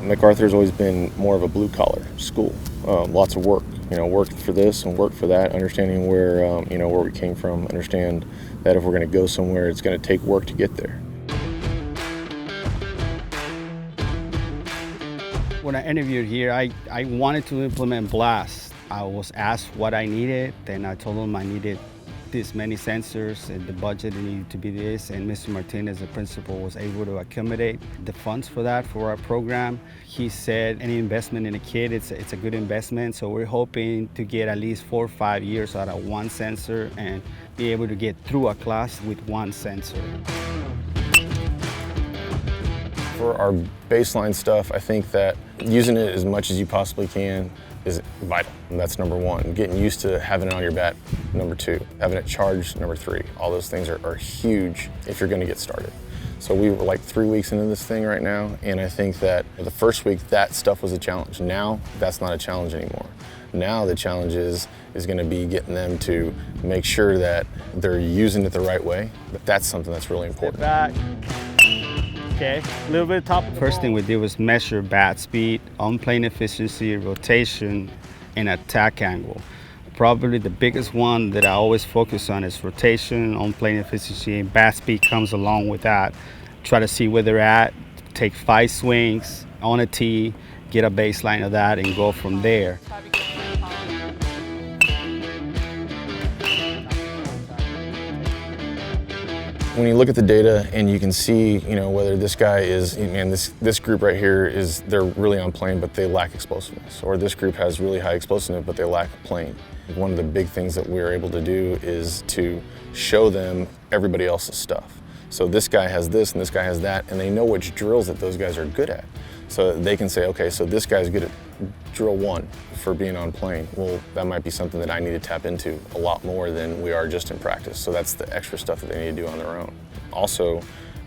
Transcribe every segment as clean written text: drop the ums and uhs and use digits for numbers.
MacArthur's always been more of a blue-collar school. Lots of work, work for this and work for that, understanding where we came from, understand that if we're going to go somewhere, it's going to take work to get there. When I interviewed here, I wanted to implement blast. I was asked what I needed, then I told them I needed this many sensors and the budget needed to be this, and Mr. Martinez, the principal, was able to accommodate the funds for that for our program. He said any investment in a kid, it's a good investment, so we're hoping to get at least 4 or 5 years out of one sensor and be able to get through a class with one sensor. For our baseline stuff, I think that using it as much as you possibly can is vital. And that's number one. Getting used to having it on your bat, number two. Having it charged, number three. All those things are huge if you're gonna get started. So we were like 3 weeks into this thing right now, and I think that the first week that stuff was a challenge. Now, that's not a challenge anymore. Now the challenge is gonna be getting them to make sure that they're using it the right way, but that's something that's really important. Back. Okay, a little bit of top. First thing we did was measure bat speed, on-plane efficiency, rotation, and attack angle. Probably the biggest one that I always focus on is rotation, on-plane efficiency, and bat speed comes along with that. Try to see where they're at, take 5 swings on a tee, get a baseline of that, and go from there. When you look at the data and you can see, whether this guy is, man, this group right here they're really on plane, but they lack explosiveness, or this group has really high explosiveness, but they lack plane. One of the big things that we're able to do is to show them everybody else's stuff. So this guy has this and this guy has that, and they know which drills that those guys are good at. So they can say, okay, so this guy's good at drill 1 for being on plane. Well, that might be something that I need to tap into a lot more than we are just in practice. So that's the extra stuff that they need to do on their own. Also,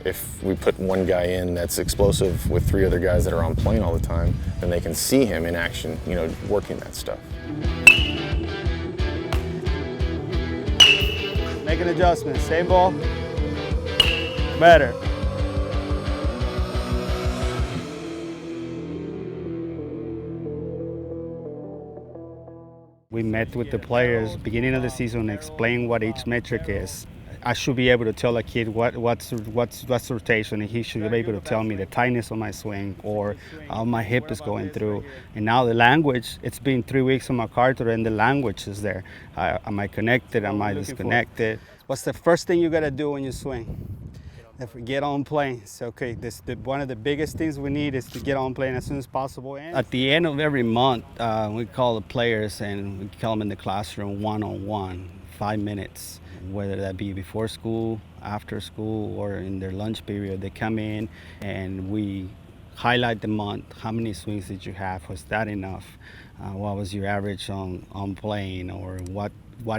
if we put one guy in that's explosive with 3 other guys that are on plane all the time, then they can see him in action, working that stuff. Make an adjustment, same ball, better. We met with the players beginning of the season and explained what each metric is. I should be able to tell a kid what's rotation, and he should be able to tell me the tightness of my swing or how my hip is going through. And now the language, it's been 3 weeks on MacArthur and the language is there. Am I connected? Am I disconnected? What's the first thing you gotta do when you swing? If we get on plane, so okay, one of the biggest things we need is to get on plane as soon as possible. And at the end of every month, we call the players and we call them in the classroom one-on-one, 5 minutes, whether that be before school, after school, or in their lunch period. They come in and we highlight the month. How many swings did you have? Was that enough? What was your average on plane, or what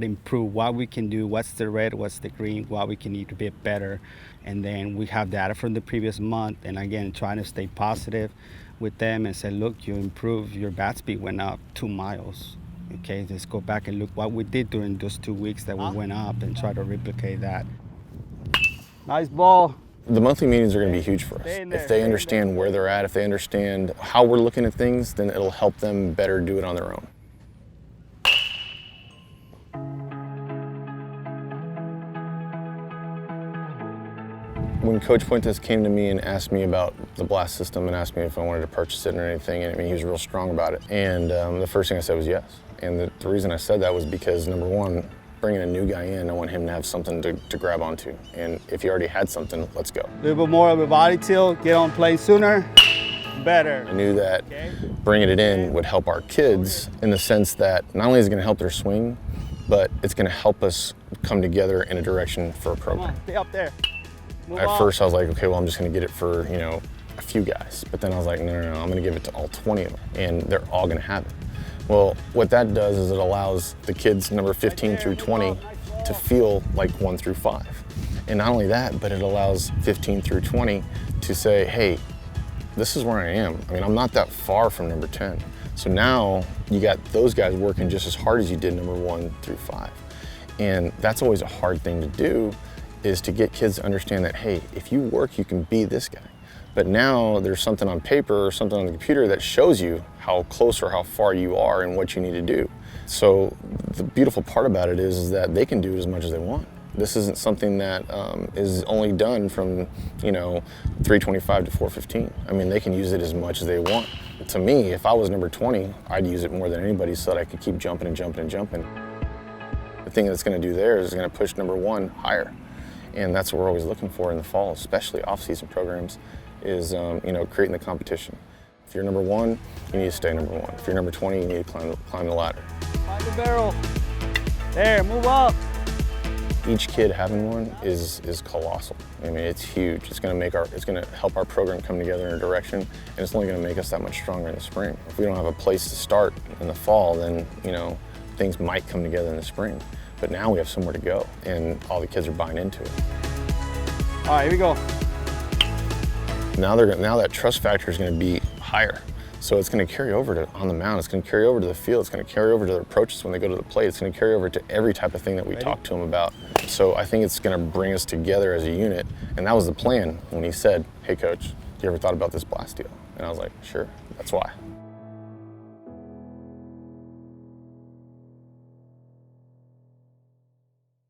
improved, what we can do, what's the red, what's the green, what we can do to be better. And then we have data from the previous month, and again, trying to stay positive with them and say, look, you improved, your bat speed went up 2 miles. Okay, let's go back and look what we did during those 2 weeks that we went up and try to replicate that. Nice ball. The monthly meetings are going to be huge for us. If they understand where they're at, if they understand how we're looking at things, then it'll help them better do it on their own. When Coach Fuentes came to me and asked me about the blast system and asked me if I wanted to purchase it or anything, and he was real strong about it. And the first thing I said was yes. And the reason I said that was because, number one, bringing a new guy in, I want him to have something to grab onto. And if he already had something, let's go. A little bit more of a body tilt, get on plane sooner, better. I knew that bringing it in would help our kids in the sense that not only is it going to help their swing, but it's going to help us come together in a direction for a program. Come on, stay up there. At first I was like, okay, well, I'm just gonna get it for, a few guys. But then I was like, no, I'm gonna give it to all 20 of them, and they're all gonna have it. Well, what that does is it allows the kids number 15 through 20 to feel like 1 through 5. And not only that, but it allows 15 through 20 to say, hey, this is where I am. I mean, I'm not that far from number 10. So now you got those guys working just as hard as you did number 1 through 5. And that's always a hard thing to do, is to get kids to understand that, hey, if you work, you can be this guy. But now there's something on paper or something on the computer that shows you how close or how far you are and what you need to do. So the beautiful part about it is that they can do as much as they want. This isn't something that is only done from, 325 to 415. I mean, they can use it as much as they want. To me, if I was number 20, I'd use it more than anybody so that I could keep jumping and jumping and jumping. The thing that's going to do there is going to push number 1 higher. And that's what we're always looking for in the fall, especially off-season programs, is creating the competition. If you're number 1, you need to stay number 1. If you're number 20, you need to climb the ladder. Find the barrel. There, move up. Each kid having one is colossal. I mean, it's huge. It's going to help our program come together in a direction, and it's only going to make us that much stronger in the spring. If we don't have a place to start in the fall, then things might come together in the spring. But now we have somewhere to go, and all the kids are buying into it. All right, here we go. Now that trust factor is going to be higher. So it's going to carry over on the mound. It's going to carry over to the field. It's going to carry over to their approaches when they go to the plate. It's going to carry over to every type of thing that we talk to them about. So I think it's going to bring us together as a unit. And that was the plan when he said, "Hey, coach, you ever thought about this blast deal?" And I was like, "Sure, that's why."